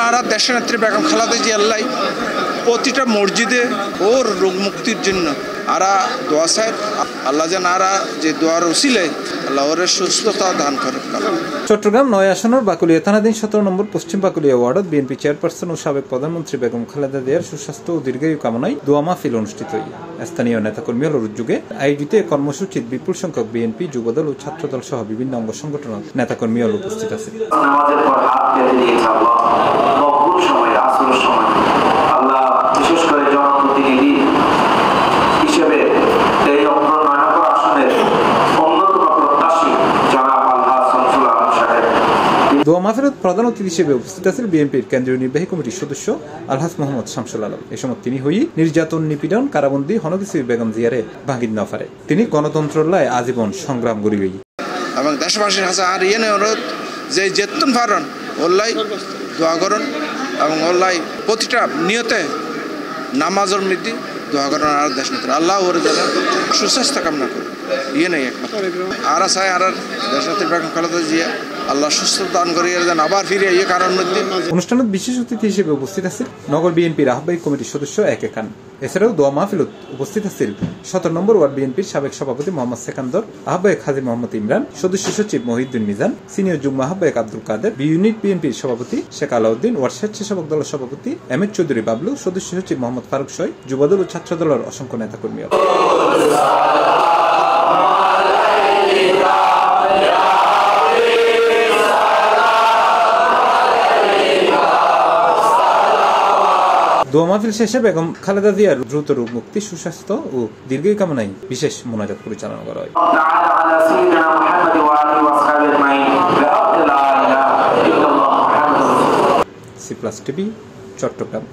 আর দেশনেত্রী বেগম খালেদা জিয়া আল্লাহ প্রতিটা মসজিদে ওর রোগ মুক্তির জন্য আরা দোয়া চাই আল্লাহ যেন আরা যে দোয়ার উসিলে আল্লাহ ওর সুস্থতা দান করে। চট্টগ্রাম ৯ আসনের বাকুলিয়া থানাধীন ১৭ নম্বর পশ্চিম বাকুলিয়া ওয়ার্ডত বিএনপি চেয়ারপারসন ও সাবেক প্রধানমন্ত্রী বেগম খালেদা জিয়ার সুস্বাস্থ্য ও দীর্ঘায়ু কামনায় দোয়া মাহফিল অনুষ্ঠিত হয়। স্থানীয় নেতাকর্মীর উদ্যোগে আয়োজিত কর্মসূচিত বিপুল সংখ্যক বিএনপি, যুবদল ও ছাত্রদল সহ বিভিন্ন অঙ্গ সংগঠনের নেতাকর্মী উপস্থিত আছে। দোয়া মাহফিলত প্রধান অতিথি হিসেবে উপস্থিত আছেন বিএনপির কেন্দ্রীয় নির্বাহী কমিটির সদস্য আলহাজ মোহাম্মদ শামসুল আলম। এ সময় তিনি হই নির্যাতন, নিপীড়ন, কারাবন্দী হনগিসি বেগম জিয়ারে ভাঙিন না পারে। তিনি গণতন্ত্রলায় আজীবন সংগ্রাম করি গই এবং দেশবাসীর কাছে আর ইয়ে অনুরোধ যে যেতুন পারেন ওল্লাই দোয়া করুন এবং ওল্লাই প্রতিটা নিয়তে নামাজের মধ্যে দোয়া করেন। আর দেশ নেত্রী আল্লাহ ওর যেন সুস্বাস্থ্য কামনা করুন ইয়ে নেই একমাত্র আর চাই আর দেশ নেত্রী বেগম খালেদা জিয়া আল্লাহ সুস্থ দান করে যেন আবার ফিরে এই কারণ মধ্যে। অনুষ্ঠানত বিশেষ অতিথি হিসেবে উপস্থিত আছেন নগর বিএনপির আহ্বায়ক কমিটির সদস্য একে খান। এছাড়াও দোয়া মাহফিলত উপস্থিত আছেন ১৭ নম্বর ওয়ার্ড বিএনপির সাবেক সভাপতি মোহাম্মদ সেকান্দর, আহ্বায়ক হাজী মোহাম্মদ ইমরান, সদস্য সচিব মহিউদ্দিন মিজান, সিনিয়র যুগ্ম আহ্বায়ক আব্দুল কাদের, বি ইউনিট বিএনপির সভাপতি শেখ আলাউদ্দিন, ওয়ার্ড স্বেচ্ছাসেবক দলের সভাপতি এমএ চৌধুরী বাবলু, সদস্য সচিব মোহাম্মদ ফারুক সয়, যুবদল ও ছাত্র দলের অসংখ্য নেতাকর্মী। দোয়া মাহফিল শেষে বেগম খালেদা জিয়ার দ্রুত রোগ মুক্তি, সুস্বাস্থ্য ও দীর্ঘায়ু কামনায় বিশেষ মোনাজাত পরিচালনা করা হয়। C plus TV, Chittagong.